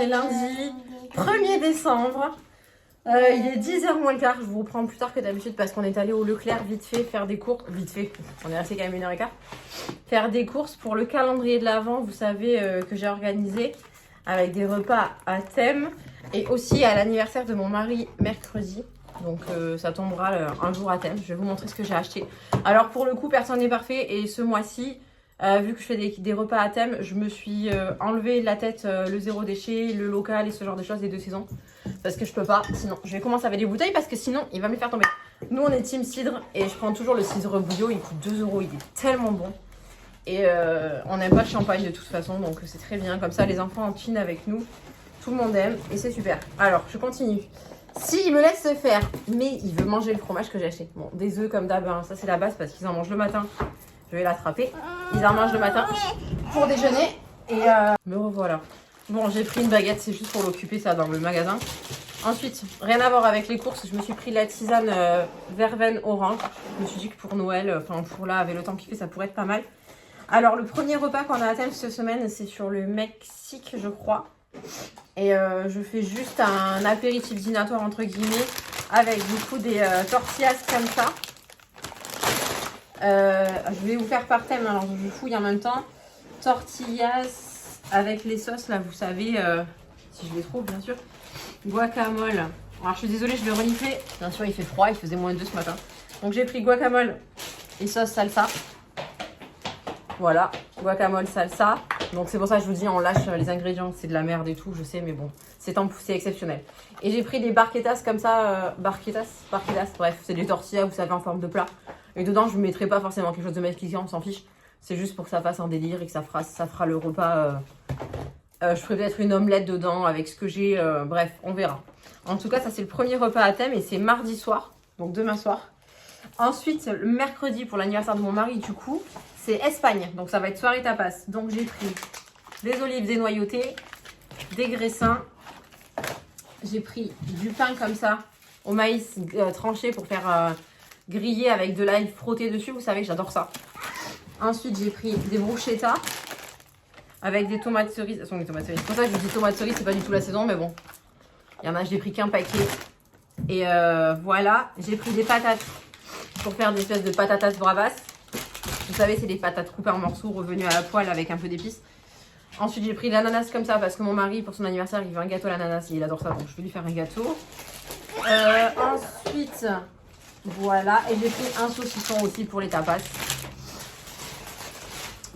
est lundi 1er décembre. Il est 10h moins le quart. Je vous reprends plus tard que d'habitude parce qu'on est allé au Leclerc vite fait faire des courses. Vite fait, on est resté quand même 1h15. Faire des courses pour le calendrier de l'Avent, vous savez, que j'ai organisé avec des repas à thème. Et aussi à l'anniversaire de mon mari mercredi. Donc ça tombera un jour à thème. Je vais vous montrer ce que j'ai acheté. Alors pour le coup, personne n'est parfait. Et ce mois-ci, vu que je fais des repas à thème, je me suis enlevé de la tête le zéro déchet, le local et ce genre de choses des 2 saisons. Parce que je peux pas, sinon je vais commencer avec les bouteilles parce que sinon il va me les faire tomber. Nous on est team cidre et je prends toujours le cidre Bouillot, il coûte 2 €, il est tellement bon. Et on n'aime pas le champagne de toute façon, donc c'est très bien. Comme ça les enfants en chinent avec nous, tout le monde aime et c'est super. Alors je continue. Si il me laisse faire, mais il veut manger le fromage que j'ai acheté. Bon, des œufs comme d'hab, hein, ça c'est la base parce qu'ils en mangent le matin. Je vais l'attraper. Ils en mangent le matin pour déjeuner et me revoilà. Bon, j'ai pris une baguette, c'est juste pour l'occuper ça dans le magasin. Ensuite, rien à voir avec les courses, je me suis pris la tisane verveine orange. Je me suis dit que pour Noël, enfin pour là, avec le temps qu'il fait, ça pourrait être pas mal. Alors, le premier repas qu'on a à thème cette semaine, c'est sur le Mexique, je crois. Et je fais juste un apéritif dînatoire, entre guillemets, avec du coup des tortillas comme ça. Je vais vous faire par thème, alors je fouille en même temps. Tortillas avec les sauces, là, vous savez, si je les trouve, bien sûr. Guacamole. Alors, je suis désolée, je vais renifler. Bien sûr, il fait froid, il faisait -2 ce matin. Donc, j'ai pris guacamole et sauce salsa. Voilà, guacamole, salsa. Donc, c'est pour ça que je vous dis, on lâche les ingrédients. C'est de la merde et tout, je sais, mais bon, c'est exceptionnel. Et j'ai pris des barquetas comme ça. Barquetas, bref, c'est des tortillas, vous savez, en forme de plat. Et dedans, je ne mettrai pas forcément quelque chose de mexicain, on s'en fiche. C'est juste pour que ça fasse un délire et que ça fera le repas. Je ferai peut-être une omelette dedans avec ce que j'ai. Bref, on verra. En tout cas, ça c'est le premier repas à thème et c'est mardi soir, donc demain soir. Ensuite, le mercredi pour l'anniversaire de mon mari, du coup, c'est Espagne. Donc ça va être soirée tapas. Donc j'ai pris des olives dénoyautées, des graissins. J'ai pris du pain comme ça, au maïs tranché pour faire griller avec de l'ail frotté dessus. Vous savez, j'adore ça. Ensuite, j'ai pris des bruschettas avec des tomates cerises. Ce sont des tomates cerises. C'est pour ça que je dis tomates cerises, c'est pas du tout la saison, mais bon. Il y en a, j'ai pris qu'un paquet. Et voilà, j'ai pris des patates pour faire des espèces de patatas bravas. Vous savez, c'est des patates coupées en morceaux, revenues à la poêle avec un peu d'épices. Ensuite, j'ai pris de l'ananas comme ça parce que mon mari, pour son anniversaire, il veut un gâteau à l'ananas. Il adore ça, donc je vais lui faire un gâteau. Ensuite, voilà. Et j'ai pris un saucisson aussi pour les tapas.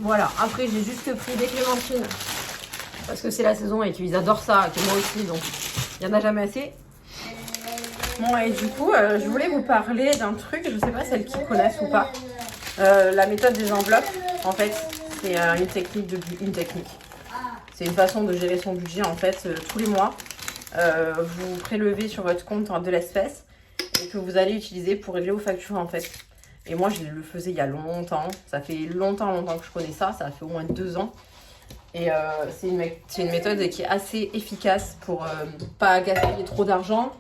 Voilà, après j'ai juste pris des clémentines parce que c'est la saison et qu'ils adorent ça, que moi aussi, donc il n'y en a jamais assez. Bon, et du coup, je voulais vous parler d'un truc, je sais pas celles qui connaissent ou pas. La méthode des enveloppes, en fait, c'est une technique. C'est une façon de gérer son budget, en fait, tous les mois. Vous prélevez sur votre compte de l'espèce et que vous allez utiliser pour régler vos factures, en fait. Et moi, je le faisais il y a longtemps. Ça fait longtemps que je connais ça. Ça fait au moins 2 ans. Et c'est une méthode qui est assez efficace pour pas gaspiller trop d'argent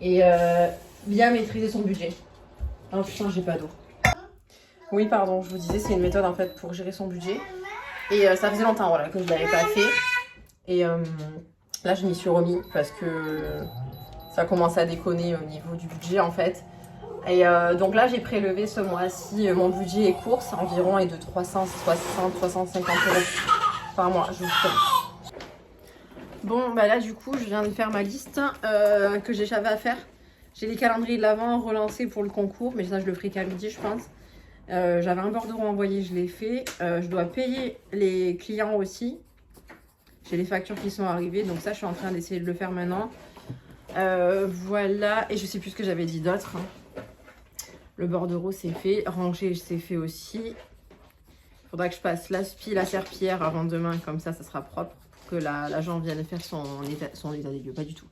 et bien maîtriser son budget. Oh putain, j'ai pas d'eau. Oui, pardon, je vous disais, c'est une méthode en fait pour gérer son budget. Et ça faisait longtemps voilà, que je ne l'avais pas fait. Et là, je m'y suis remis parce que ça commençait à déconner au niveau du budget en fait. Et donc là, j'ai prélevé ce mois-ci mon budget et courses environ est de 360-350 € par mois. Je vous promets. Bon, bah là, du coup, je viens de faire ma liste que j'avais à faire. J'ai les calendriers de l'Avent relancés pour le concours, mais ça, je le ferai qu'à midi, je pense. J'avais un bordereau envoyé, je l'ai fait. Je dois payer les clients aussi. J'ai les factures qui sont arrivées, donc ça, je suis en train d'essayer de le faire maintenant. Voilà, et je sais plus ce que j'avais dit d'autre. Hein. Le bordereau c'est fait, ranger c'est fait aussi. Il faudra que je passe l'aspi, la serpillière avant demain, comme ça sera propre. Pour que l'agent vienne faire son état des lieux, pas du tout.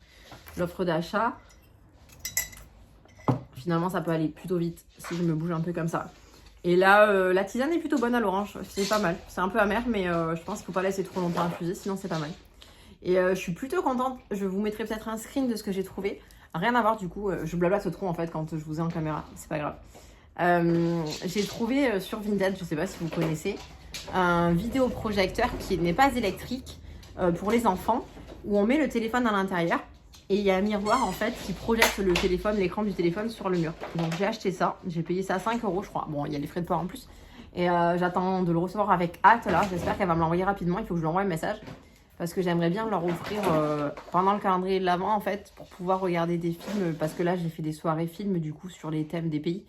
L'offre d'achat, finalement ça peut aller plutôt vite si je me bouge un peu comme ça. Et là, la tisane est plutôt bonne à l'orange, c'est pas mal. C'est un peu amer, mais je pense qu'il ne faut pas laisser trop longtemps infuser, sinon c'est pas mal. Et je suis plutôt contente, je vous mettrai peut-être un screen de ce que j'ai trouvé. Rien à voir du coup, je blablate trop en fait quand je vous ai en caméra, c'est pas grave. J'ai trouvé sur Vinted, je sais pas si vous connaissez, un vidéoprojecteur qui n'est pas électrique pour les enfants, où on met le téléphone à l'intérieur. Et il y a un miroir en fait qui projette le téléphone, l'écran du téléphone sur le mur. Donc j'ai acheté ça, j'ai payé ça 5 € je crois. Bon, il y a les frais de port en plus. Et j'attends de le recevoir avec hâte là. J'espère qu'elle va me l'envoyer rapidement. Il faut que je lui envoie un message. Parce que j'aimerais bien leur offrir pendant le calendrier de l'Avent en fait. Pour pouvoir regarder des films. Parce que là j'ai fait des soirées films du coup sur les thèmes des pays.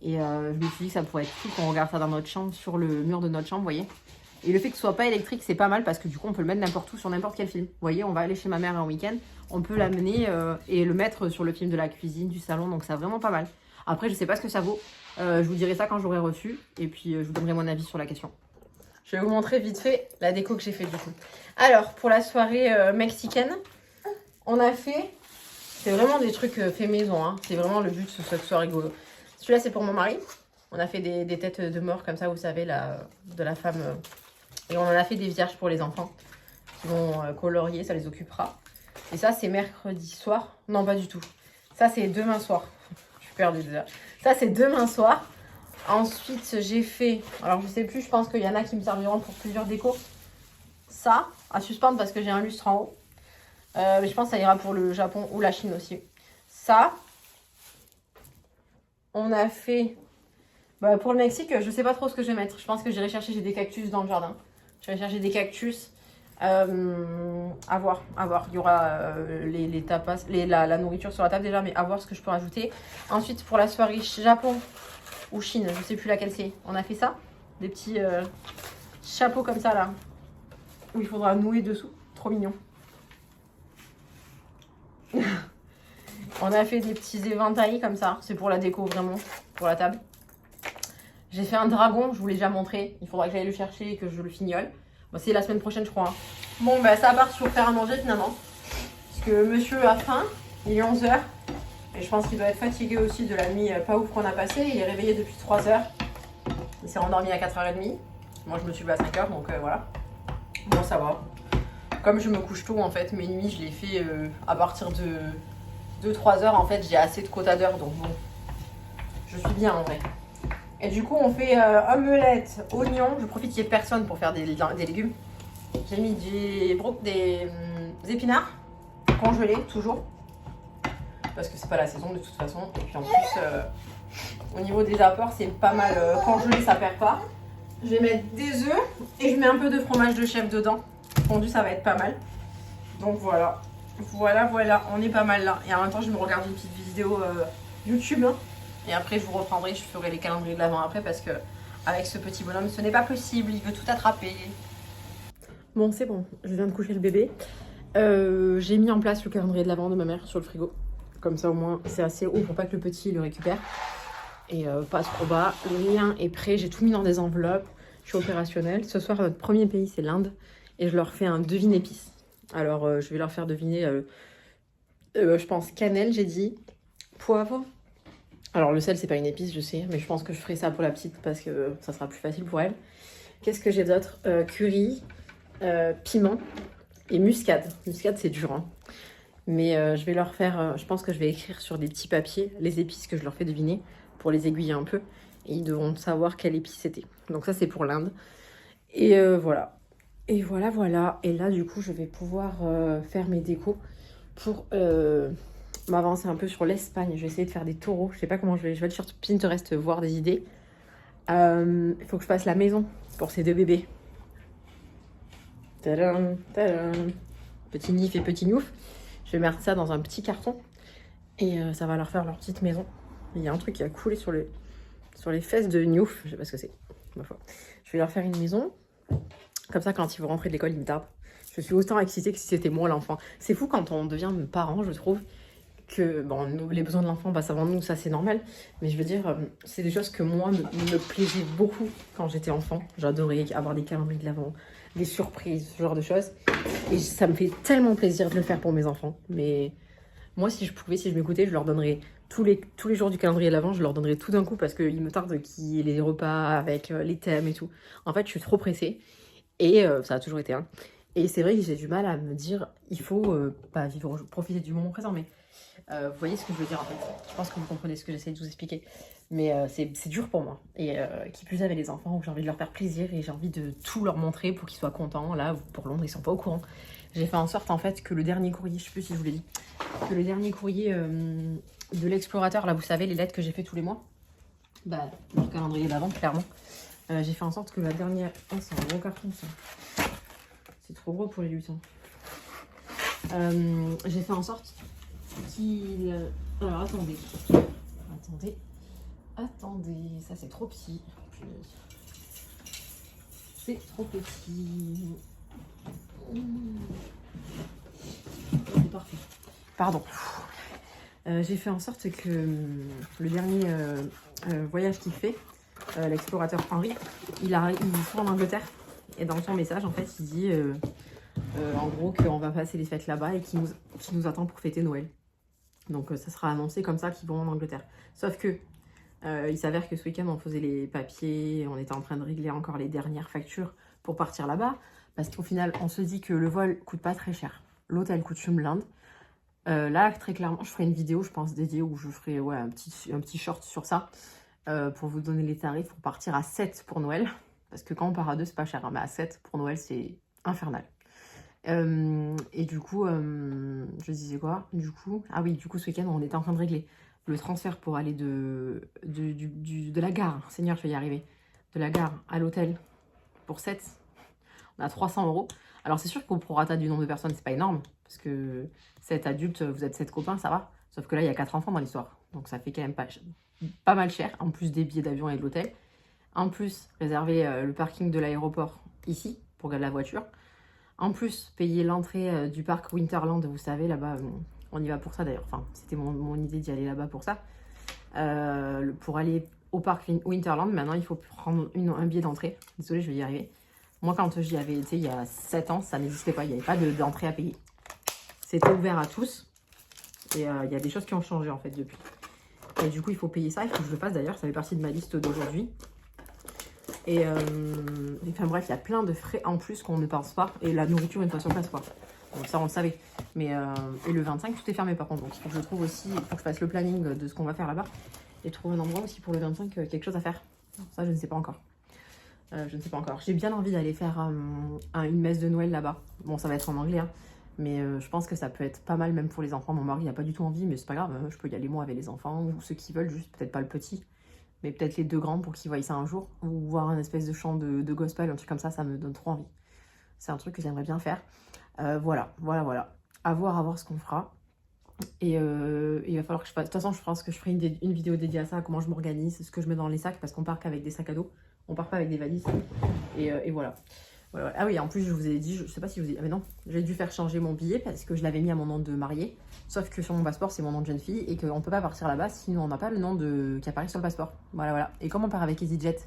Et je me suis dit que ça pourrait être cool qu'on regarde ça dans notre chambre, sur le mur de notre chambre, vous voyez. Et le fait que ce soit pas électrique, c'est pas mal parce que du coup, on peut le mettre n'importe où sur n'importe quel film. Vous voyez, on va aller chez ma mère un week-end, on peut l'amener et le mettre sur le film de la cuisine, du salon, donc c'est vraiment pas mal. Après, je sais pas ce que ça vaut. Je vous dirai ça quand j'aurai reçu et puis je vous donnerai mon avis sur la question. Je vais vous montrer vite fait la déco que j'ai fait du coup. Alors, pour la soirée mexicaine, on a fait... C'est vraiment des trucs fait maison, hein. C'est vraiment le but que ce soit rigolo. Celui-là, c'est pour mon mari. On a fait des têtes de mort comme ça, vous savez, de la femme... Et on en a fait des vierges pour les enfants qui vont colorier, ça les occupera. Et ça, c'est mercredi soir. Non, pas du tout. Ça, c'est demain soir. Je suis perdue déjà. Ça, c'est demain soir. Ensuite, j'ai fait... Alors, je sais plus, je pense qu'il y en a qui me serviront pour plusieurs décos. Ça, à suspendre parce que j'ai un lustre en haut. Mais je pense que ça ira pour le Japon ou la Chine aussi. Ça, on a fait... Bah, pour le Mexique, je sais pas trop ce que je vais mettre. Je pense que j'irai chercher, j'ai des cactus dans le jardin. Je vais chercher des cactus. À voir, à voir. Il y aura les tapas, la nourriture sur la table déjà, mais à voir ce que je peux rajouter. Ensuite, pour la soirée Japon ou Chine, je sais plus laquelle c'est. On a fait ça. Des petits chapeaux comme ça là, où il faudra nouer dessous. Trop mignon. On a fait des petits éventails comme ça. C'est pour la déco vraiment, pour la table. J'ai fait un dragon, je vous l'ai déjà montré. Il faudra que j'aille le chercher et que je le fignole. Bon, c'est la semaine prochaine, je crois. Hein. Bon, bah, ça part sur faire à manger finalement. Parce que monsieur a faim, il est 11 h. Et je pense qu'il doit être fatigué aussi de la nuit pas ouf qu'on a passée. Il est réveillé depuis 3 h. Il s'est rendormi à 4 h 30. Moi, je me suis levée à 5 h, donc voilà. Bon, ça va. Comme je me couche tôt, en fait, mes nuits, je les fais à partir de 2-3 h. En fait, j'ai assez de quota d'heures, donc bon. Je suis bien en vrai. Et du coup, on fait omelette, oignons. Je profite qu'il n'y ait personne pour faire des légumes. J'ai mis des épinards congelés, toujours. Parce que c'est pas la saison de toute façon. Et puis en plus, au niveau des apports, c'est pas mal congelé, ça perd pas. Je vais mettre des œufs et je mets un peu de fromage de chèvre dedans. Fondu, ça va être pas mal. Donc voilà. Voilà, on est pas mal là. Et en même temps, je me regarde une petite vidéo YouTube. Hein. Et après, je vous reprendrai, je ferai les calendriers de l'Avent après parce que avec ce petit bonhomme, ce n'est pas possible. Il veut tout attraper. Bon, c'est bon. Je viens de coucher le bébé. J'ai mis en place le calendrier de l'Avent de ma mère sur le frigo. Comme ça, au moins, c'est assez haut pour pas que le petit le récupère. Et pas trop bas. Le lien est prêt. J'ai tout mis dans des enveloppes. Je suis opérationnelle. Ce soir, notre premier pays, c'est l'Inde. Et je leur fais un devine épices. Alors, je vais leur faire deviner, je pense, cannelle, j'ai dit. Poivre. Alors le sel c'est pas une épice je sais, mais je pense que je ferai ça pour la petite parce que ça sera plus facile pour elle. Qu'est-ce que j'ai d'autre? Curry, piment et muscade. Muscade c'est dur hein. Mais je vais leur faire, je pense que je vais écrire sur des petits papiers les épices que je leur fais deviner pour les aiguiller un peu. Et ils devront savoir quelle épice c'était. Donc ça c'est pour l'Inde. Et voilà. Et voilà. Et là du coup je vais pouvoir faire mes décos pour... m'avancer un peu sur l'Espagne. Je vais essayer de faire des taureaux. Je sais pas comment je vais aller sur Pinterest voir des idées. Il faut que je fasse la maison pour ces deux bébés. Tadam, tadam. Petit Nif et petit Nouf. Je vais mettre ça dans un petit carton et ça va leur faire leur petite maison. Il y a un truc qui a coulé sur les fesses de Niouf. Je sais pas ce que c'est. Ma foi. Je vais leur faire une maison. Comme ça, quand ils vont rentrer de l'école, ils me tapent. Je suis autant excitée que si c'était moi l'enfant. C'est fou quand on devient parent, je trouve. Que bon, les besoins de l'enfant passent avant nous, ça c'est normal. Mais je veux dire, c'est des choses que moi me plaisaient beaucoup quand j'étais enfant. J'adorais avoir des calendriers de l'Avent, des surprises, ce genre de choses. Et ça me fait tellement plaisir de le faire pour mes enfants. Mais moi, si je pouvais, si je m'écoutais, je leur donnerais tous les jours du calendrier de l'Avent, je leur donnerais tout d'un coup parce qu'il me tarde qu'il y ait les repas avec les thèmes et tout. En fait, je suis trop pressée. Et ça a toujours été un. Et c'est vrai que j'ai du mal à me dire, il faut pas vivre, profiter du moment présent, mais vous voyez ce que je veux dire en fait. Je pense que vous comprenez ce que j'essaie de vous expliquer. Mais c'est dur pour moi. Et qui plus est avec les enfants, où j'ai envie de leur faire plaisir et j'ai envie de tout leur montrer pour qu'ils soient contents. Là, pour Londres, ils sont pas au courant. J'ai fait en sorte en fait que le dernier courrier, je sais plus si je vous l'ai dit, que le dernier courrier de l'explorateur, là vous savez les lettres que j'ai fait tous les mois, bah le calendrier d'avant clairement, j'ai fait en sorte que la dernière... Oh c'est un gros carton ça, c'est trop gros pour les lutins. J'ai fait en sorte qu'il... Alors attendez, ça c'est trop petit, c'est trop petit. C'est parfait. Pardon. J'ai fait en sorte que le dernier voyage qu'il fait, l'explorateur Henry, il soit en Angleterre. Et dans son message, en fait, il dit en gros qu'on va passer les fêtes là-bas et qu'il nous attend pour fêter Noël. Donc ça sera annoncé comme ça qu'ils vont en Angleterre. Sauf que il s'avère que ce week-end, on faisait les papiers, on était en train de régler encore les dernières factures pour partir là-bas. Parce qu'au final, on se dit que le vol coûte pas très cher. L'hôtel coûte une blinde. Là, très clairement, je ferai une vidéo, je pense, dédiée où je ferai ouais, un petit short sur ça pour vous donner les tarifs pour partir à 7 pour Noël. Parce que quand on part à 2, c'est pas cher, hein, mais à 7 pour Noël, c'est infernal. Et du coup, je disais quoi? Du coup, ah oui, du coup, ce week-end, on était en train de régler le transfert pour aller de la gare, Seigneur, je vais y arriver, de la gare à l'hôtel pour 7. On a 300 €. Alors, c'est sûr qu'au prorata du nombre de personnes, c'est pas énorme. Parce que 7 adultes, vous êtes 7 copains, ça va. Sauf que là, il y a 4 enfants dans l'histoire. Donc, ça fait quand même pas mal cher. En plus des billets d'avion et de l'hôtel. En plus, réserver le parking de l'aéroport ici, pour garder la voiture. En plus, payer l'entrée du parc Winterland. Vous savez, là-bas, on y va pour ça d'ailleurs. Enfin, c'était mon idée d'y aller là-bas pour ça. Pour aller au parc Winterland, maintenant, il faut prendre un billet d'entrée. Désolée, je vais y arriver. Moi, quand j'y avais été il y a 7 ans, ça n'existait pas. Il n'y avait pas d'entrée à payer. C'était ouvert à tous. Et il y a des choses qui ont changé, en fait, depuis. Et du coup, il faut payer ça. Il faut que je le fasse, d'ailleurs. Ça fait partie de ma liste d'aujourd'hui. Et enfin, bref, il y a plein de frais en plus qu'on ne pense pas. Et la nourriture, une fois sur place, quoi. Donc ça, on le savait. Mais, et le 25, tout est fermé, par contre. Donc, il faut que je trouve aussi... Il faut que je fasse le planning de ce qu'on va faire là-bas. Et trouver un endroit aussi pour le 25, quelque chose à faire. Ça, je ne sais pas encore. Je ne sais pas encore. J'ai bien envie d'aller faire une messe de Noël là-bas. Bon, ça va être en anglais, hein, mais je pense que ça peut être pas mal même pour les enfants. Mon mari n'a pas du tout envie, mais c'est pas grave. Je peux y aller moi avec les enfants ou ceux qui veulent, juste peut-être pas le petit, mais peut-être les 2 grands pour qu'ils voient ça un jour. Ou voir un espèce de chant de gospel, un truc comme ça me donne trop envie. C'est un truc que j'aimerais bien faire. Voilà. À voir ce qu'on fera. Et il va falloir que je fasse... De toute façon, je pense que je ferai une vidéo dédiée à ça, à comment je m'organise, ce que je mets dans les sacs, parce qu'on part qu'avec des sacs à dos. On part pas avec des valises. Et voilà. Voilà. Ah oui, en plus, je vous ai dit, je sais pas si je vous ai dit, ah mais non, j'ai dû faire changer mon billet parce que je l'avais mis à mon nom de mariée. Sauf que sur mon passeport, c'est mon nom de jeune fille et qu'on peut pas partir là-bas sinon on n'a pas le nom qui apparaît sur le passeport. Voilà. Et comme on part avec EasyJet,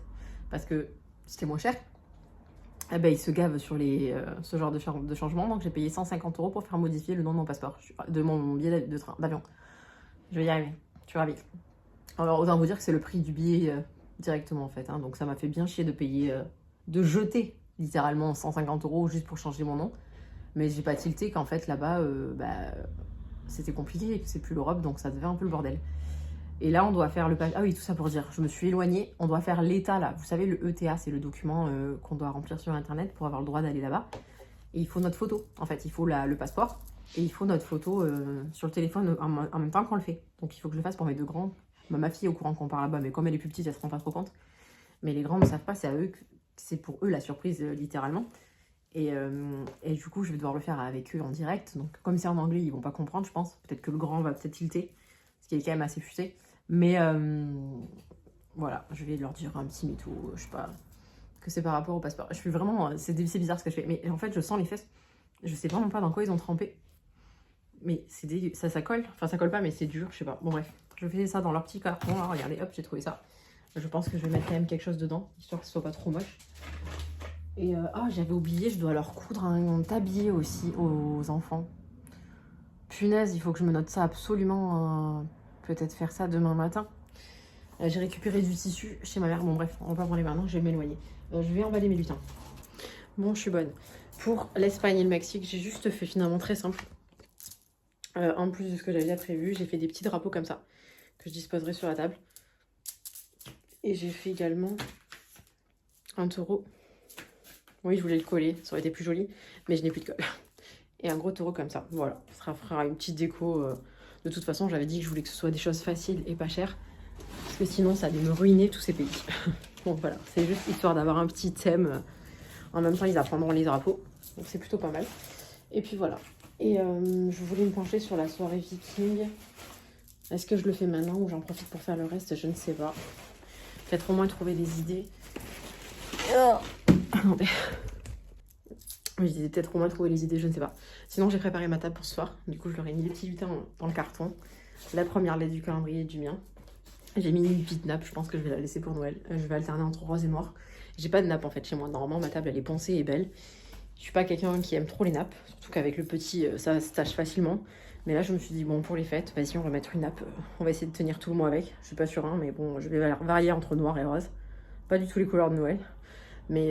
parce que c'était moins cher, eh ben, ils se gavent sur ce genre de changement. Donc j'ai payé 150 € pour faire modifier le nom de mon passeport, de mon billet d'avion. Je vais y arriver, je suis ravie. Alors autant vous dire que c'est le prix du billet directement en fait. Hein. Donc ça m'a fait bien chier de payer, de jeter littéralement 150 € juste pour changer mon nom. Mais j'ai pas tilté qu'en fait là-bas, c'était compliqué, que c'est plus l'Europe, donc ça devait un peu le bordel. Et là, on doit faire le... Ah oui, tout ça pour dire, je me suis éloignée. On doit faire l'ETA, là. Vous savez, le ETA, c'est le document qu'on doit remplir sur Internet pour avoir le droit d'aller là-bas. Et il faut notre photo. En fait, il faut le passeport. Et il faut notre photo sur le téléphone en même temps qu'on le fait. Donc, il faut que je le fasse pour mes 2 grands. Ma fille est au courant qu'on part là-bas, mais comme elle est plus petite, elle se rend pas trop compte. Mais les grands ne savent pas, c'est pour eux la surprise, littéralement. Et du coup, je vais devoir le faire avec eux en direct. Donc, comme c'est en anglais, ils vont pas comprendre, je pense. Peut-être que le grand va peut-être tilter, ce qui est quand même assez fusé. Mais voilà, je vais leur dire un petit mytho, je sais pas, que c'est par rapport au passeport. Je suis vraiment, c'est bizarre ce que je fais. Mais en fait, je sens les fesses. Je sais vraiment pas dans quoi ils ont trempé. Mais c'est dégueu. Ça colle. Enfin, ça colle pas, mais c'est dur, je sais pas. Bon, bref, je fais ça dans leur petit carton. Là, regardez, hop, j'ai trouvé ça. Je pense que je vais mettre quand même quelque chose dedans, histoire que ce soit pas trop moche. Et j'avais oublié, je dois leur coudre un tablier aussi aux enfants. Punaise, il faut que je me note ça absolument. Peut-être faire ça demain matin. J'ai récupéré du tissu chez ma mère. Bon bref, on va pas parler maintenant, je vais m'éloigner. Je vais emballer mes lutins. Bon, je suis bonne. Pour l'Espagne et le Mexique, j'ai juste fait finalement très simple. En plus de ce que j'avais déjà prévu, j'ai fait des petits drapeaux comme ça, que je disposerai sur la table. Et j'ai fait également un taureau. Oui, je voulais le coller, ça aurait été plus joli, mais je n'ai plus de colle. et un gros taureau comme ça. Voilà, ça fera une petite déco. De toute façon, j'avais dit que je voulais que ce soit des choses faciles et pas chères. Parce que sinon, ça allait me ruiner tous ces pays. Donc voilà, c'est juste histoire d'avoir un petit thème. En même temps, ils apprendront les drapeaux. Donc c'est plutôt pas mal. Et puis voilà. Et je voulais me pencher sur la soirée viking. Est-ce que je le fais maintenant ou j'en profite pour faire le reste? Je ne sais pas. Peut-être au moins trouver des idées. Attendez. Je disais peut-être au moins trouver les idées, je ne sais pas. Sinon, j'ai préparé ma table pour ce soir. Du coup, je leur ai mis les petits lutins dans le carton. La première lettre du calendrier et du mien. J'ai mis une petite nappe, je pense que je vais la laisser pour Noël. Je vais alterner entre rose et noir. J'ai pas de nappe en fait chez moi. Normalement, ma table elle est poncée et belle. Je suis pas quelqu'un qui aime trop les nappes. Surtout qu'avec le petit, ça se tâche facilement. Mais là, je me suis dit, bon, pour les fêtes, vas-y, on va mettre une nappe. On va essayer de tenir tout le mois avec. Je suis pas sûre, hein, mais bon, je vais varier entre noir et rose. Pas du tout les couleurs de Noël. Mais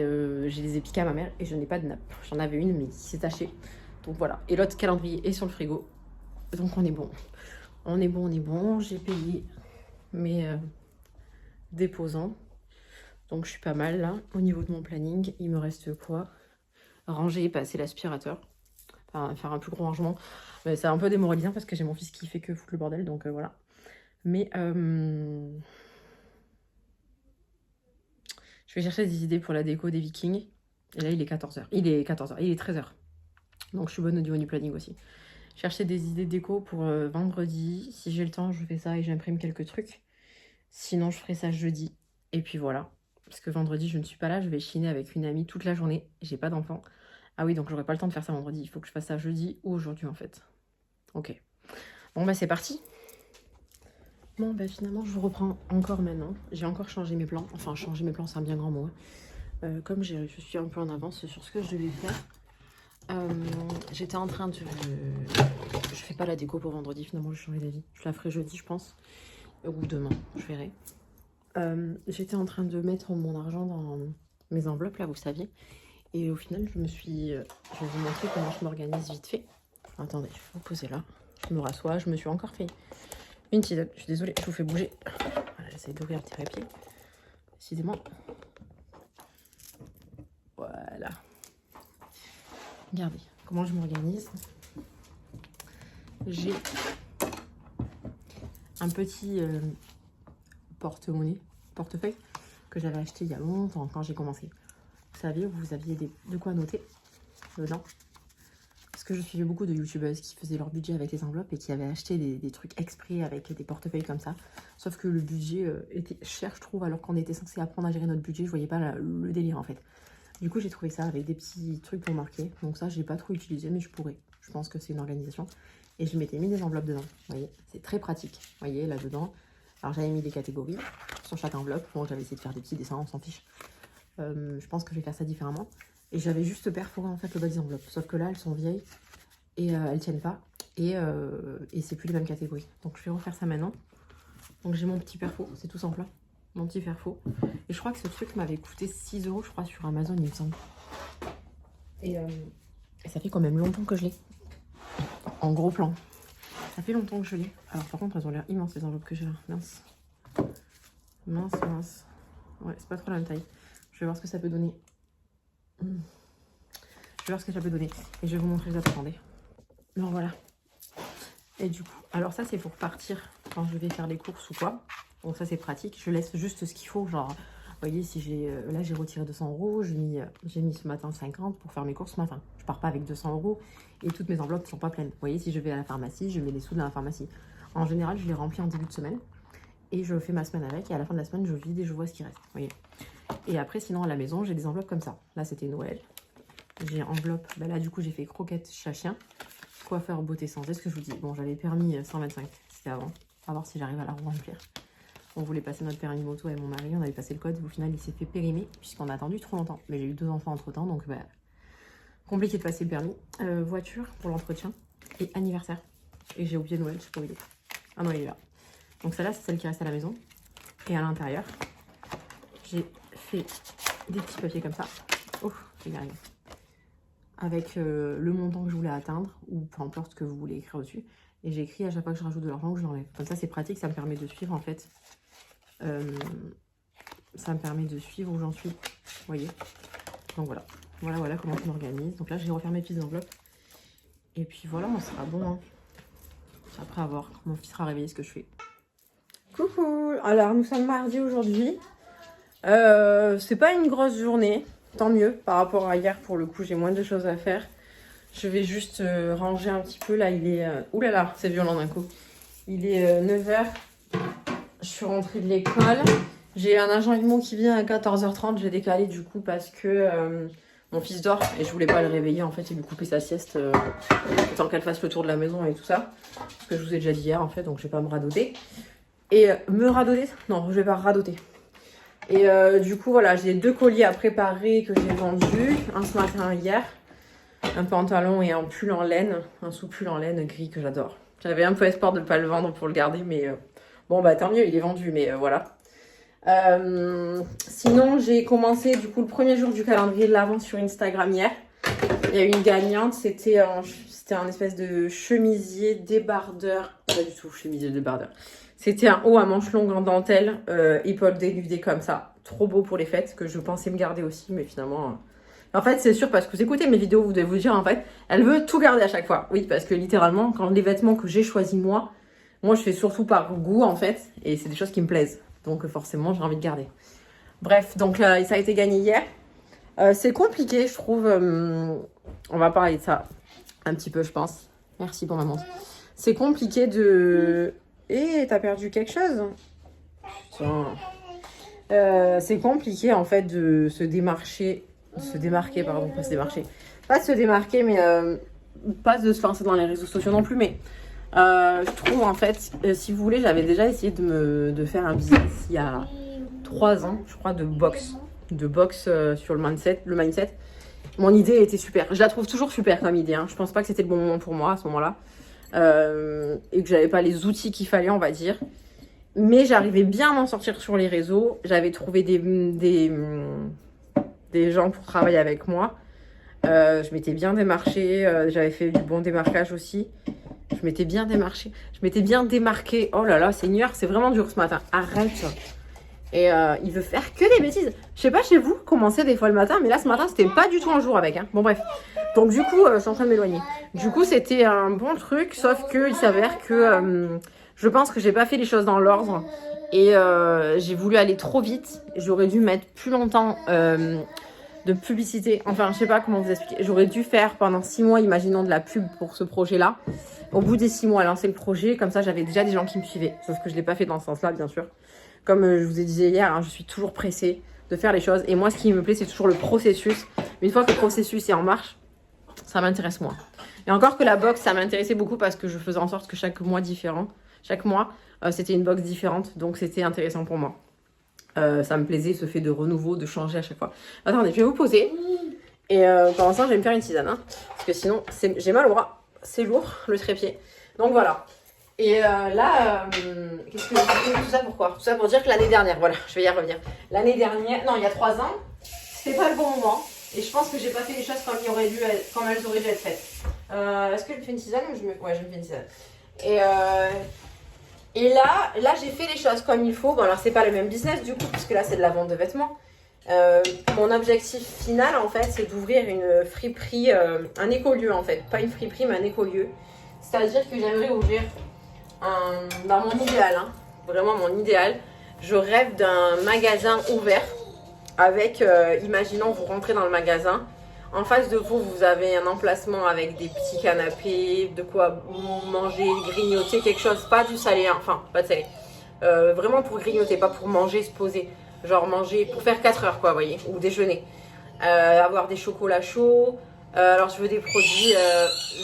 j'ai les ai piquées à ma mère et je n'ai pas de nappe. J'en avais une, mais qui s'est tachée. Donc voilà. Et l'autre calendrier est sur le frigo. Donc on est bon. On est bon, on est bon. J'ai payé mes déposants. Donc je suis pas mal là. Au niveau de mon planning, il me reste quoi? Ranger et passer l'aspirateur. Enfin, faire un plus gros rangement. Mais c'est un peu démoralisant parce que j'ai mon fils qui fait que foutre le bordel. Donc voilà. Mais je vais chercher des idées pour la déco des Vikings. Et là, il est 14h. Il est 14h. Il est 13h. Donc, je suis bonne au niveau du planning aussi. Chercher des idées déco pour vendredi. Si j'ai le temps, je fais ça et j'imprime quelques trucs. Sinon, je ferai ça jeudi. Et puis voilà. Parce que vendredi, je ne suis pas là. Je vais chiner avec une amie toute la journée. J'ai pas d'enfant. Ah oui, donc j'aurai pas le temps de faire ça vendredi. Il faut que je fasse ça jeudi ou aujourd'hui, en fait. Ok. Bon, bah, c'est parti. Bon, bah finalement, je vous reprends encore maintenant. J'ai encore changé mes plans. Enfin, changer mes plans, c'est un bien grand mot. Comme je suis un peu en avance sur ce que je devais faire, j'étais en train de... Je fais pas la déco pour vendredi, finalement, j'ai changé d'avis. Je la ferai jeudi, je pense. Ou demain, je verrai. J'étais en train de mettre mon argent dans mes enveloppes, là, vous saviez. Et au final, je vais vous montrer comment je m'organise vite fait. Attendez, je vais vous poser là. Je me rassois, je me suis encore fait une petite... Je suis désolée, je vous fais bouger. Voilà, j'essaie d'ouvrir le trépied. Décidément. Voilà. Regardez comment je m'organise. J'ai un petit portefeuille que j'avais acheté il y a longtemps quand j'ai commencé. Vous savez, vous aviez de quoi noter dedans. Parce que je suivais beaucoup de youtubeuses qui faisaient leur budget avec les enveloppes et qui avaient acheté des trucs exprès avec des portefeuilles comme ça. Sauf que le budget était cher, je trouve, alors qu'on était censé apprendre à gérer notre budget. Je voyais pas le délire en fait. Du coup, j'ai trouvé ça avec des petits trucs pour marquer. Donc ça, j'ai pas trop utilisé, mais je pourrais. Je pense que c'est une organisation. Et je m'étais mis des enveloppes dedans. Vous voyez, c'est très pratique. Vous voyez, là-dedans. Alors, j'avais mis des catégories sur chaque enveloppe. Bon, j'avais essayé de faire des petits dessins, on s'en fiche. Je pense que je vais faire ça différemment. Et j'avais juste perforé en fait le bas des enveloppes. Sauf que là, elles sont vieilles et elles tiennent pas. Et c'est plus les mêmes catégories. Donc, je vais refaire ça maintenant. Donc, j'ai mon petit perfo. C'est tout simple. Mon petit fer-faux. Et je crois que ce truc m'avait coûté 6 €, je crois, sur Amazon, il me semble. Et ça fait quand même longtemps que je l'ai. En gros plan. Ça fait longtemps que je l'ai. Alors, par contre, elles ont l'air immenses, les enveloppes que j'ai là. Mince. Mince, mince. Ouais, c'est pas trop la même taille. Je vais voir ce que ça peut donner. Je vais voir ce que ça peut donner. Et je vais vous montrer les autres. Attendez. Donc, voilà. Et du coup, alors ça, c'est pour partir quand je vais faire les courses ou quoi. Donc ça c'est pratique, je laisse juste ce qu'il faut, genre, vous voyez, si j'ai, là j'ai retiré 200 €, j'ai mis ce matin 50 pour faire mes courses ce matin. Je pars pas avec 200 € et toutes mes enveloppes ne sont pas pleines. Vous voyez, si je vais à la pharmacie, je mets les sous dans la pharmacie. En général, je les remplis en début de semaine et je fais ma semaine avec et à la fin de la semaine, je vide et je vois ce qui reste, vous voyez. Et après, sinon à la maison, j'ai des enveloppes comme ça. Là, c'était Noël. J'ai enveloppe, bah là du coup, j'ai fait croquettes chat chien, coiffeur beauté santé, ce que je vous dis. Bon, j'avais permis 125, c'était avant. On va voir si j'arrive à la remplir. On voulait passer notre permis moto avec mon mari, on avait passé le code. Au final, il s'est fait périmer puisqu'on a attendu trop longtemps. Mais j'ai eu 2 enfants entre temps, donc bah, compliqué de passer le permis. Voiture pour l'entretien et anniversaire. Et j'ai oublié Noël, je sais pas où il est. Ah non, il est là. Donc celle-là, c'est celle qui reste à la maison. Et à l'intérieur, j'ai fait des petits papiers comme ça. Oh, j'ai arrivé. Avec le montant que je voulais atteindre, ou peu importe ce que vous voulez écrire dessus. Et j'ai écrit à chaque fois que je rajoute de l'argent que je l'enlève. Comme ça, c'est pratique, ça me permet de suivre en fait. Ça me permet de suivre où j'en suis. Vous voyez. Donc voilà. Voilà comment je m'organise. Donc là, j'ai refermé mes petites enveloppes. Et puis voilà, on sera bon. Hein. Après avoir mon fils sera réveillé, ce que je fais. Coucou. Alors nous sommes mardi aujourd'hui. C'est pas une grosse journée. Tant mieux par rapport à hier. Pour le coup, j'ai moins de choses à faire. Je vais juste ranger un petit peu. Là, il est... Ouh là là, c'est violent d'un coup. Il est 9h. Je suis rentrée de l'école. J'ai un agent IMO qui vient à 14h30. J'ai décalé du coup parce que mon fils dort et je voulais pas le réveiller en fait et lui couper sa sieste tant qu'elle fasse le tour de la maison et tout ça. Ce que je vous ai déjà dit hier en fait, donc je vais pas me radoter. Et me radoter? Non, je vais pas radoter. Et du coup voilà, j'ai 2 colis à préparer que j'ai vendus. Un ce matin, un hier. Un pantalon et un pull en laine. Un sous-pull en laine gris que j'adore. J'avais un peu espoir de ne pas le vendre pour le garder, mais bon bah tant mieux, il est vendu, mais voilà. Sinon, j'ai commencé du coup le premier jour du calendrier de l'Avent sur Instagram hier. Il y a eu une gagnante, c'était un espèce de chemisier débardeur. Pas du tout chemisier débardeur. C'était un haut à manches longues en dentelle, épaule dénudée comme ça. Trop beau pour les fêtes, que je pensais me garder aussi, mais finalement... En fait, c'est sûr, parce que vous écoutez mes vidéos, vous devez vous dire, en fait, elle veut tout garder à chaque fois. Oui, parce que littéralement, quand les vêtements que j'ai choisis moi je fais surtout par goût, en fait, et c'est des choses qui me plaisent. Donc forcément, j'ai envie de garder. Bref, donc ça a été gagné hier. C'est compliqué, je trouve. On va parler de ça un petit peu, je pense. Merci pour maman. C'est compliqué de... t'as perdu quelque chose? Putain. C'est compliqué, en fait, de se démarcher... Se démarquer, pardon, pas se démarcher. Pas de se démarquer, mais pas de se lancer dans les réseaux sociaux non plus, mais... je trouve en fait, si vous voulez, j'avais déjà essayé de faire un business il y a 3 ans, je crois, de boxe sur le mindset. Mon idée était super. Je la trouve toujours super comme idée. Hein. Je pense pas que c'était le bon moment pour moi à ce moment-là et que j'avais pas les outils qu'il fallait, on va dire. Mais j'arrivais bien à m'en sortir sur les réseaux. J'avais trouvé des gens pour travailler avec moi. Je m'étais bien démarchée. J'avais fait du bon démarquage aussi. Je m'étais bien démarquée. Oh là là, Seigneur, c'est vraiment dur ce matin. Arrête. Et il veut faire que des bêtises. Je sais pas chez vous comment c'est des fois le matin, mais là ce matin c'était pas du tout un jour avec. Hein. Bon bref. Donc du coup, je suis en train de m'éloigner. Du coup, c'était un bon truc, sauf que il s'avère que je pense que j'ai pas fait les choses dans l'ordre et j'ai voulu aller trop vite. J'aurais dû mettre plus longtemps de publicité. Enfin, je sais pas comment vous expliquer. J'aurais dû faire pendant 6 mois, imaginons, de la pub pour ce projet-là. Au bout des 6 mois, lancer le projet. Comme ça, j'avais déjà des gens qui me suivaient. Sauf que je l'ai pas fait dans ce sens-là, bien sûr. Comme je vous ai dit hier, hein, je suis toujours pressée de faire les choses. Et moi, ce qui me plaît, c'est toujours le processus. Une fois que le processus est en marche, ça m'intéresse moins. Et encore que la box, ça m'intéressait beaucoup parce que je faisais en sorte que chaque mois, c'était une box différente. Donc, c'était intéressant pour moi. Ça me plaisait ce fait de renouveau, de changer à chaque fois. Attendez, je vais vous poser. Et pendant ça, je vais me faire une tisane. Hein, parce que sinon, j'ai mal au bras. C'est lourd, le trépied. Donc voilà. Et là, qu'est-ce que je tout ça pourquoi? Tout ça pour dire que l'année dernière, voilà, je vais y revenir. L'année dernière, non, il y a 3 ans, c'était pas le bon moment. Et je pense que j'ai pas fait les choses comme elles auraient dû être faites. Est-ce que je me fais une tisane ou ouais, je me fais une tisane. Et là, j'ai fait les choses comme il faut. Bon, alors, c'est pas le même business du coup, puisque là, c'est de la vente de vêtements. Mon objectif final, en fait, c'est d'ouvrir une friperie, un écolieu, en fait. Pas une friperie, mais un écolieu. C'est-à-dire que j'aimerais ouvrir dans mon idéal, hein, vraiment mon idéal, je rêve d'un magasin ouvert avec, imaginons, vous rentrez dans le magasin. En face de vous, vous avez un emplacement avec des petits canapés, de quoi manger, grignoter, quelque chose. Pas du salé, hein, enfin, pas de salé. Vraiment pour grignoter, pas pour manger, se poser. Genre manger pour faire 4 heures, quoi, vous voyez, ou déjeuner. Avoir des chocolats chauds. Alors, je veux des produits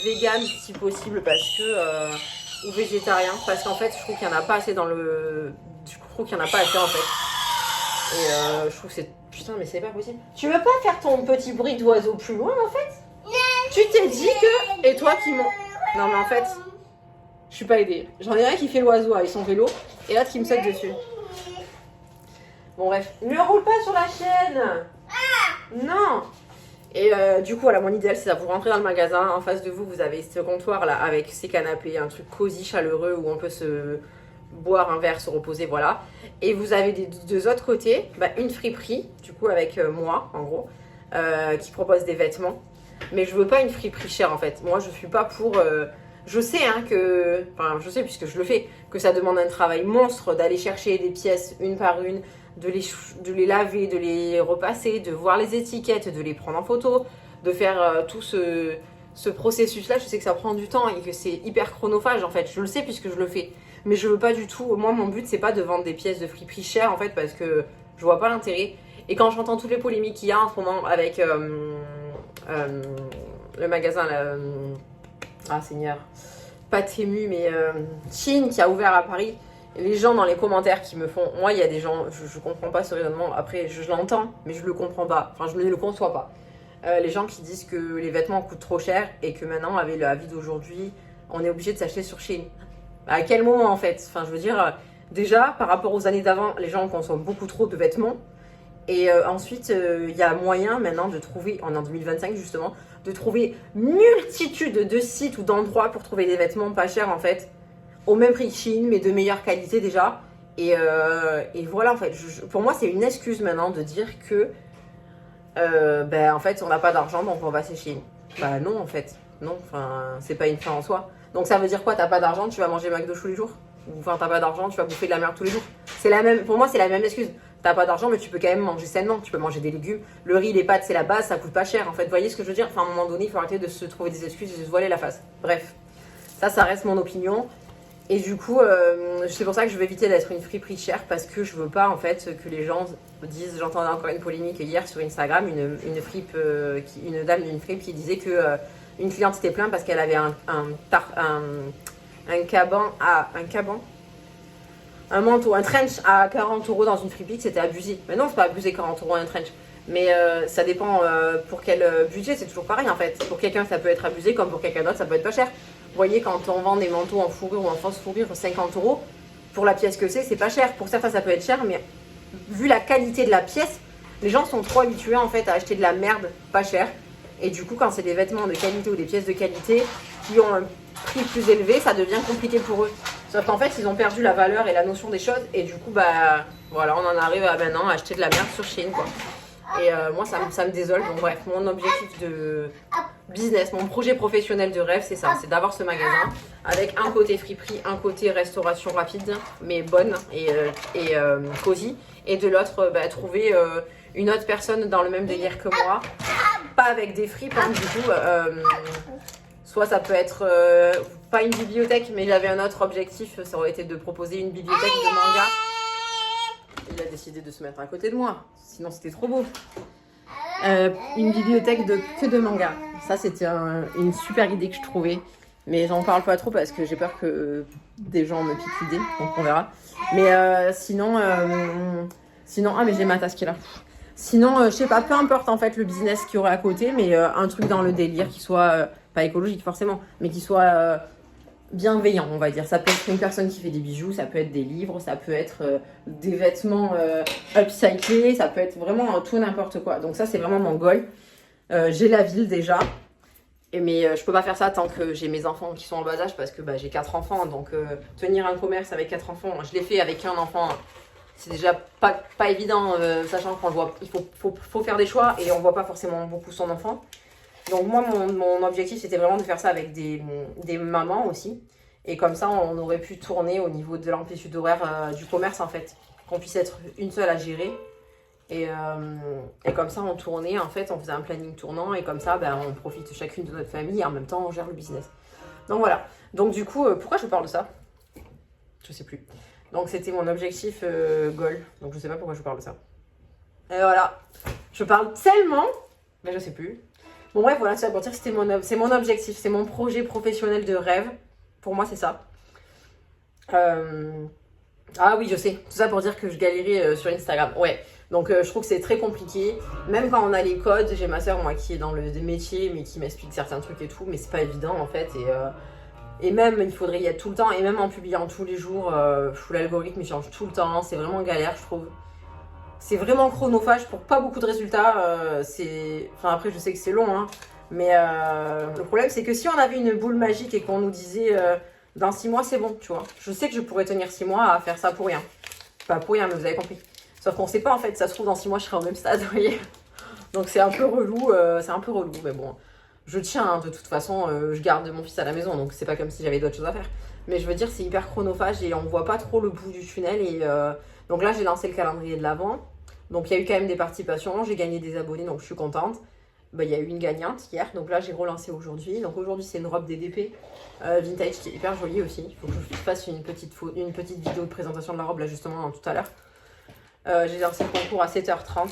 vegan si possible, parce que... ou végétariens, parce qu'en fait, je trouve qu'il n'y en a pas assez en fait. Et je trouve que c'est... Putain, mais c'est pas possible. Tu veux pas faire ton petit bruit d'oiseau plus loin, en fait? Tu t'es dit que... Et toi qui m'en... Non, mais en fait, je suis pas aidée. J'en ai un qui fait l'oiseau avec son vélo, et l'autre qui me saute dessus. Bon, bref. Ne roule pas sur la chaîne! Non! Et du coup, voilà, mon idéal, c'est ça. Vous rentrez dans le magasin, en face de vous, vous avez ce comptoir-là, avec ces canapés, un truc cosy, chaleureux, où on peut se... boire un verre, se reposer, voilà. Et vous avez des 2 autres côtés, une friperie, du coup avec moi, en gros, qui propose des vêtements. Mais je veux pas une friperie chère en fait. Moi je suis pas pour... je sais hein, que... Enfin je sais puisque je le fais, que ça demande un travail monstre d'aller chercher des pièces une par une, de les laver, de les repasser, de voir les étiquettes, de les prendre en photo, de faire tout ce processus-là. Je sais que ça prend du temps et que c'est hyper chronophage en fait. Je le sais puisque je le fais. Mais je veux pas du tout... Moi mon but c'est pas de vendre des pièces de friperie chères en fait parce que je vois pas l'intérêt. Et quand j'entends toutes les polémiques qu'il y a en ce moment avec le magasin, là, ah Seigneur, pas Temu, mais Shein qui a ouvert à Paris, et les gens dans les commentaires qui me font... Moi, il y a des gens, je comprends pas ce raisonnement. Après, je l'entends, mais je le comprends pas. Enfin, je ne le conçois pas. Les gens qui disent que les vêtements coûtent trop cher et que maintenant, avec la vie d'aujourd'hui, on est obligé de s'acheter sur Shein. À quel moment, en fait? Enfin, je veux dire, déjà, par rapport aux années d'avant, les gens consomment beaucoup trop de vêtements. Et ensuite, il y a moyen maintenant de trouver, en 2025 justement, de trouver multitude de sites ou d'endroits pour trouver des vêtements pas chers en fait, au même prix que Shein, mais de meilleure qualité déjà. Et voilà en fait, pour moi c'est une excuse maintenant de dire que en fait on n'a pas d'argent donc on va chez Shein. Bah non en fait, non, enfin c'est pas une fin en soi. Donc ça veut dire quoi? T'as pas d'argent, tu vas manger McDo tous les jours? Enfin t'as pas d'argent, tu vas bouffer de la merde tous les jours? C'est la même, pour moi c'est la même excuse. T'as pas d'argent, mais tu peux quand même manger sainement. Tu peux manger des légumes. Le riz, les pâtes, c'est la base, ça coûte pas cher. En fait, vous voyez ce que je veux dire? Enfin, à un moment donné, il faut arrêter de se trouver des excuses et de se voiler la face. Bref, ça reste mon opinion. Et du coup, c'est pour ça que je veux éviter d'être une friperie chère parce que je veux pas en fait que les gens disent. J'entendais encore une polémique hier sur Instagram, une dame d'une fripe qui disait que une cliente s'était plainte parce qu'elle avait un manteau, un trench à 40 € dans une friperie, c'était abusé. Mais non, c'est pas abusé 40 € un trench. Mais ça dépend pour quel budget, c'est toujours pareil en fait. Pour quelqu'un, ça peut être abusé, comme pour quelqu'un d'autre, ça peut être pas cher. Vous voyez, quand on vend des manteaux en fourrure ou en fausse fourrure, 50 €, pour la pièce que c'est pas cher. Pour certains, ça peut être cher, mais vu la qualité de la pièce, les gens sont trop habitués en fait à acheter de la merde pas chère. Et du coup, quand c'est des vêtements de qualité ou des pièces de qualité qui ont un prix plus élevé, ça devient compliqué pour eux. Sauf qu'en fait, ils ont perdu la valeur et la notion des choses. Et du coup, bah voilà, on en arrive à maintenant à acheter de la merde sur Shein, quoi. Et moi, ça me désole. Donc bref, mon objectif de business, mon projet professionnel de rêve, c'est ça. C'est d'avoir ce magasin avec un côté friperie, un côté restauration rapide, mais bonne et cosy. Et de l'autre, trouver une autre personne dans le même délire que moi. Pas avec des fripes, hein, du coup. Soit ça peut être pas une bibliothèque, mais j'avais un autre objectif, ça aurait été de proposer une bibliothèque de manga. Il a décidé de se mettre à côté de moi, sinon c'était trop beau. Une bibliothèque que de manga. Ça c'était une super idée que je trouvais, mais j'en parle pas trop parce que j'ai peur que des gens me piquent l'idée, donc on verra. Mais sinon, ah mais j'ai ma tasse qui est là. Sinon, je sais pas, peu importe en fait le business qu'il y aurait à côté, mais un truc dans le délire qui soit pas écologique forcément, mais qui soit bienveillant, on va dire. Ça peut être une personne qui fait des bijoux, ça peut être des livres, ça peut être des vêtements upcyclés, ça peut être vraiment tout n'importe quoi. Donc ça, c'est vraiment mon goal. J'ai la ville déjà, mais je peux pas faire ça tant que j'ai mes enfants qui sont en bas âge parce que j'ai 4 enfants, donc tenir un commerce avec 4 enfants, je l'ai fait avec un enfant. C'est déjà pas évident, sachant qu'on voit, il faut faire des choix et on voit pas forcément beaucoup son enfant. Donc moi, mon objectif, c'était vraiment de faire ça avec des mamans aussi. Et comme ça, on aurait pu tourner au niveau de l'amplitude horaire du commerce, en fait. Qu'on puisse être une seule à gérer. Et comme ça, on tournait, en fait, on faisait un planning tournant. Et comme ça, on profite chacune de notre famille et en même temps, on gère le business. Donc voilà. Donc du coup, pourquoi je parle de ça? Je sais plus. Donc c'était mon objectif goal. Donc je sais pas pourquoi je parle de ça. Et voilà. Je parle tellement, mais je sais plus. Bon bref, voilà, ça va pour dire que c'est mon objectif, c'est mon projet professionnel de rêve. Pour moi, c'est ça. Ah oui, je sais. Tout ça pour dire que je galérais sur Instagram. Ouais. Donc je trouve que c'est très compliqué. Même quand on a les codes, j'ai ma soeur, moi, qui est dans le métier, mais qui m'explique certains trucs et tout. Mais c'est pas évident, en fait. Et même, il faudrait y être tout le temps. Et même en publiant tous les jours, l'algorithme, il change tout le temps. C'est vraiment galère, je trouve. C'est vraiment chronophage pour pas beaucoup de résultats. Enfin, après, je sais que c'est long, hein. Mais le problème, c'est que si on avait une boule magique et qu'on nous disait dans 6 mois, c'est bon, tu vois. Je sais que je pourrais tenir 6 mois à faire ça pour rien. Pas pour rien, mais vous avez compris. Sauf qu'on sait pas, en fait. Ça se trouve, dans 6 mois, je serai au même stade, vous voyez. Donc, c'est un peu relou. Mais bon. Je tiens, hein, de toute façon, je garde mon fils à la maison, donc c'est pas comme si j'avais d'autres choses à faire. Mais je veux dire, c'est hyper chronophage et on voit pas trop le bout du tunnel. Et donc là, j'ai lancé le calendrier de l'Avent. Donc il y a eu quand même des participations, j'ai gagné des abonnés, donc je suis contente. Bah, il y a eu une gagnante hier, donc là j'ai relancé aujourd'hui. Donc aujourd'hui c'est une robe DDP vintage qui est hyper jolie aussi. Il faut que je fasse une petite vidéo de présentation de la robe là justement tout à l'heure. J'ai lancé le concours à 7h30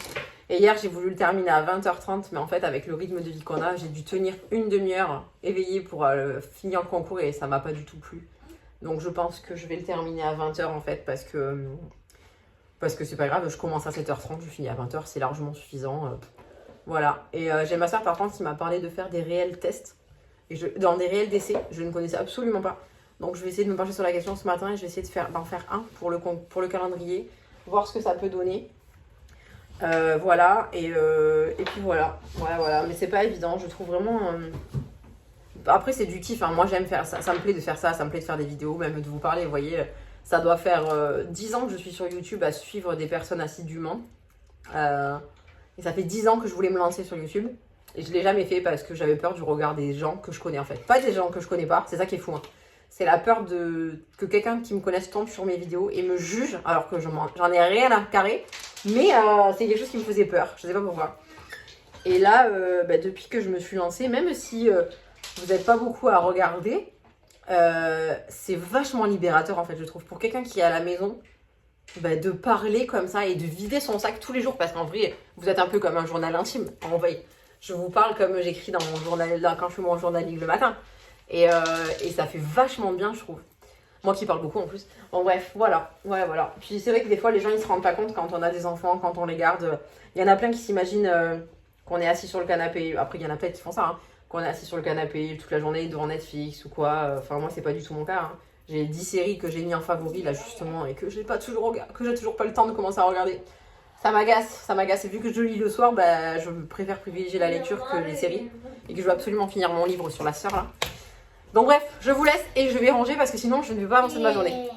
et hier j'ai voulu le terminer à 20h30, mais en fait avec le rythme de vie qu'on a, j'ai dû tenir une demi-heure éveillée pour finir le concours et ça m'a pas du tout plu. Donc je pense que je vais le terminer à 20h en fait parce que c'est pas grave, je commence à 7h30, je finis à 20h, c'est largement suffisant. Voilà, et j'ai ma soeur par contre qui m'a parlé de faire des réels tests, dans des réels d'essais, je ne connaissais absolument pas. Donc je vais essayer de me pencher sur la question ce matin et je vais essayer d'en faire un pour le calendrier, voir ce que ça peut donner. Voilà, et puis voilà, mais c'est pas évident, je trouve vraiment... Après c'est du kiff, hein. Moi j'aime faire ça, ça me plaît de faire ça, ça me plaît de faire des vidéos, même de vous parler, vous voyez, ça doit faire 10 ans que je suis sur YouTube à suivre des personnes assidûment. Et ça fait 10 ans que je voulais me lancer sur YouTube. Et je ne l'ai jamais fait parce que j'avais peur du regard des gens que je connais en fait. Pas des gens que je connais pas, c'est ça qui est fou. Hein. C'est la peur que quelqu'un qui me connaisse tombe sur mes vidéos et me juge alors que j'en ai rien à carrer. Mais c'est quelque chose qui me faisait peur, je sais pas pourquoi. Et là, depuis que je me suis lancée, même si vous n'êtes pas beaucoup à regarder, c'est vachement libérateur en fait, je trouve. Pour quelqu'un qui est à la maison, de parler comme ça et de vider son sac tous les jours, parce qu'en vrai vous êtes un peu comme un journal intime. En vrai, je vous parle comme j'écris dans mon journal quand je fais mon journaling le matin et ça fait vachement bien, je trouve. Moi qui parle beaucoup en plus. Bon bref, voilà. Puis c'est vrai que des fois les gens ils se rendent pas compte quand on a des enfants, quand on les garde. Il y en a plein qui s'imaginent qu'on est assis sur le canapé. Après il y en a peut-être qui font ça, hein, qu'on est assis sur le canapé toute la journée devant Netflix ou quoi. Enfin moi c'est pas du tout mon cas, hein. J'ai 10 séries que j'ai mis en favori là justement et que j'ai toujours pas le temps de commencer à regarder. Ça m'agace. Et vu que je lis le soir, je préfère privilégier la lecture que les séries. Et que je veux absolument finir mon livre sur la sœur là. Donc bref, je vous laisse et je vais ranger parce que sinon je ne vais pas avancer de ma journée.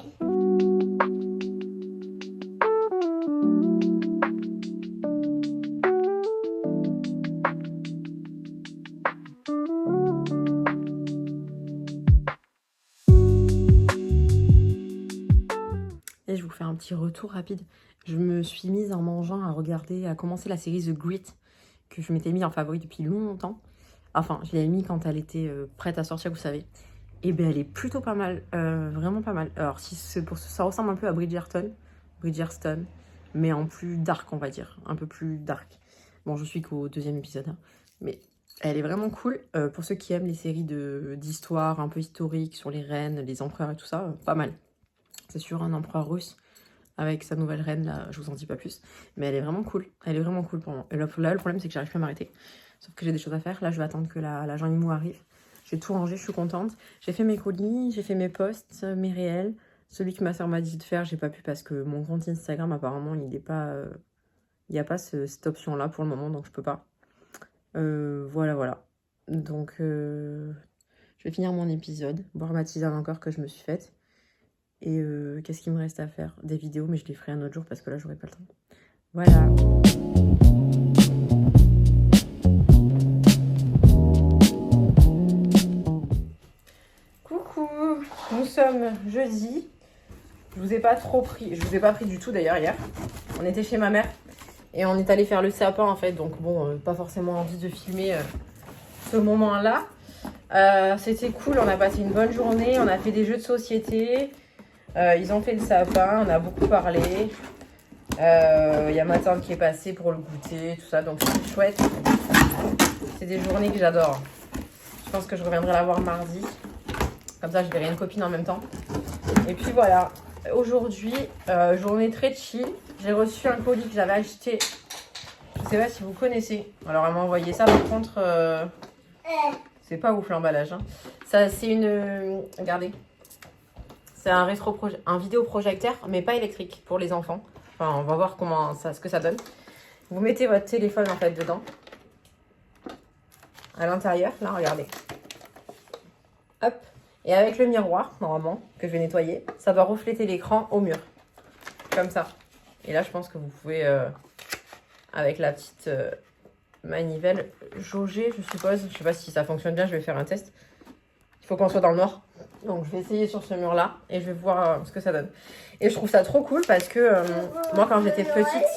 Et je vous fais un petit retour rapide. Je me suis mise en mangeant à commencer la série The Grit que je m'étais mis en favori depuis longtemps. Enfin, je l'ai mis quand elle était prête à sortir, vous savez. Et elle est plutôt pas mal, vraiment pas mal. Alors, ça ressemble un peu à Bridgerton, mais en plus dark, on va dire. Un peu plus dark. Bon, je suis qu'au 2e épisode, hein, mais elle est vraiment cool. Pour ceux qui aiment les séries d'histoire un peu historiques sur les reines, les empereurs et tout ça, pas mal. C'est sur un empereur russe avec sa nouvelle reine, là, je vous en dis pas plus. Mais elle est vraiment cool. Elle est vraiment cool pour moi. Et là, le problème, c'est que j'arrive plus à m'arrêter. Sauf que j'ai des choses à faire. Là, je vais attendre que la Jean Imo arrive. J'ai tout rangé, je suis contente. J'ai fait mes colis, j'ai fait mes posts, mes réels. Celui que ma soeur m'a dit de faire, j'ai pas pu parce que mon compte Instagram, apparemment, il n'est pas... il n'y a pas cette option-là pour le moment, donc je peux pas. Voilà. Donc, je vais finir mon épisode, boire ma tisane encore que je me suis faite. Et qu'est-ce qu'il me reste à faire? Des vidéos, mais je les ferai un autre jour parce que là, j'aurai pas le temps. Voilà. Coucou, nous sommes jeudi. Je vous ai pas pris du tout d'ailleurs hier. On était chez ma mère et on est allé faire le sapin en fait. Donc bon, pas forcément envie de filmer ce moment-là. C'était cool, on a passé une bonne journée, on a fait des jeux de société. Ils ont fait le sapin, on a beaucoup parlé. Il y a ma tante qui est passée pour le goûter, tout ça, donc c'est chouette. C'est des journées que j'adore. Je pense que je reviendrai la voir mardi. Comme ça, je verrai une copine en même temps. Et puis voilà, aujourd'hui, journée très chill. J'ai reçu un colis que j'avais acheté. Je sais pas si vous connaissez. Alors, elle m'a envoyé ça, par contre, c'est pas ouf l'emballage. Hein. Ça, c'est une... regardez. C'est un vidéoprojecteur, mais pas électrique, pour les enfants. Enfin, on va voir ce que ça donne. Vous mettez votre téléphone, en fait, dedans. À l'intérieur, là, regardez. Hop. Et avec le miroir, normalement, que je vais nettoyer, ça doit refléter l'écran au mur. Comme ça. Et là, je pense que vous pouvez, avec la petite manivelle jaugée, je suppose. Je sais pas si ça fonctionne bien, je vais faire un test. Il faut qu'on soit dans le noir. Donc je vais essayer sur ce mur-là et je vais voir ce que ça donne. Et je trouve ça trop cool parce que moi quand j'étais petite,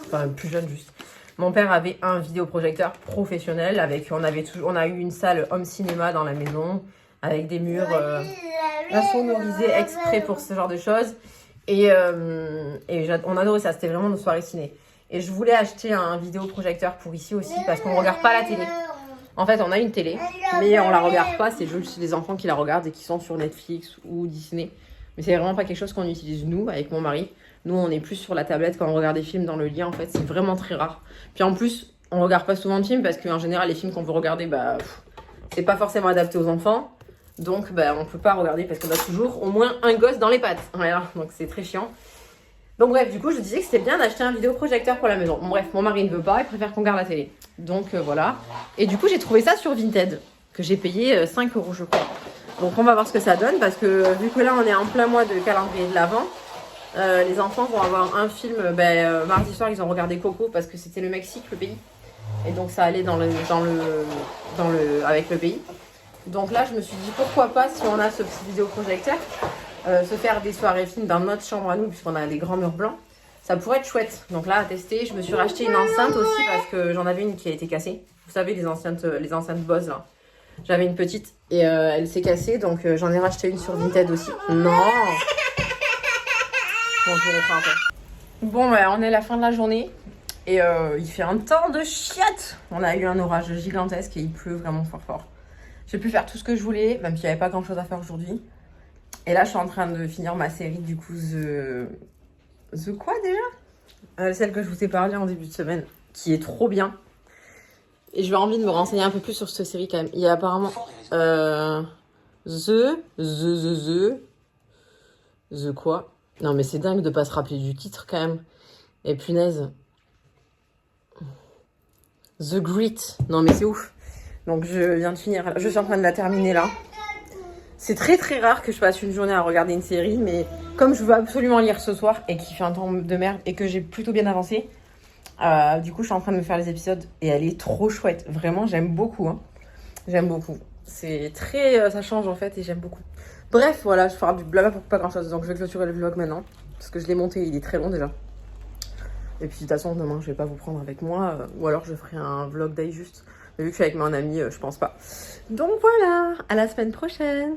enfin plus jeune juste, mon père avait un vidéoprojecteur professionnel avec, on a eu une salle home cinéma dans la maison avec des murs insonorisés exprès pour ce genre de choses. Et on adorait ça, c'était vraiment nos soirées ciné. Et je voulais acheter un vidéoprojecteur pour ici aussi parce qu'on ne regarde pas la télé. En fait, on a une télé, mais on la regarde pas. C'est juste les enfants qui la regardent et qui sont sur Netflix ou Disney. Mais c'est vraiment pas quelque chose qu'on utilise nous, avec mon mari. Nous, on est plus sur la tablette quand on regarde des films dans le lit. En fait, c'est vraiment très rare. Puis en plus, on regarde pas souvent de films parce qu'en général, les films qu'on veut regarder, c'est pas forcément adapté aux enfants. Donc, on peut pas regarder parce qu'on a toujours au moins un gosse dans les pattes. Voilà, donc c'est très chiant. Donc bref, du coup, je disais que c'était bien d'acheter un vidéoprojecteur pour la maison. Bon, bref, mon mari ne veut pas, il préfère qu'on garde la télé. Donc voilà. Et du coup, j'ai trouvé ça sur Vinted, que j'ai payé 5 € je crois. Donc on va voir ce que ça donne, parce que vu que là, on est en plein mois de calendrier de l'Avent, les enfants vont avoir un film. Mardi soir, ils ont regardé Coco, parce que c'était le Mexique, le pays. Et donc ça allait avec le pays. Donc là, je me suis dit, pourquoi pas, si on a ce petit vidéoprojecteur, se faire des soirées films dans notre chambre à nous, puisqu'on a des grands murs blancs. Ça pourrait être chouette. Donc là, à tester, je me suis racheté une enceinte aussi parce que j'en avais une qui a été cassée. Vous savez, les enceintes Bose là. J'avais une petite et elle s'est cassée, donc j'en ai racheté une sur Vinted aussi. Non. Bon, je vous reprends un peu. Bon, on est à la fin de la journée et il fait un temps de chiottes. On a eu un orage gigantesque et il pleut vraiment fort fort. J'ai pu faire tout ce que je voulais, même s'il n'y avait pas grand chose à faire aujourd'hui. Et là, je suis en train de finir ma série, du coup, The quoi déjà celle que je vous ai parlé en début de semaine, qui est trop bien. Et je vais envie de me renseigner un peu plus sur cette série quand même. Il y a apparemment The quoi? Non mais c'est dingue de pas se rappeler du titre quand même. Et punaise. The Grit. Non mais c'est ouf. Donc je viens de finir, je suis en train de la terminer là. C'est très très rare que je passe une journée à regarder une série, mais comme je veux absolument lire ce soir et qu'il fait un temps de merde et que j'ai plutôt bien avancé, du coup je suis en train de me faire les épisodes et elle est trop chouette. Vraiment, j'aime beaucoup. Hein. J'aime beaucoup. C'est très... ça change en fait et j'aime beaucoup. Bref, voilà, je ferai du blabla pour pas grand chose. Donc je vais clôturer le vlog maintenant parce que je l'ai monté, il est très long déjà. Et puis de toute façon, demain je vais pas vous prendre avec moi ou alors je ferai un vlog day juste. Mais vu que je suis avec mon ami, je pense pas. Donc voilà, à la semaine prochaine.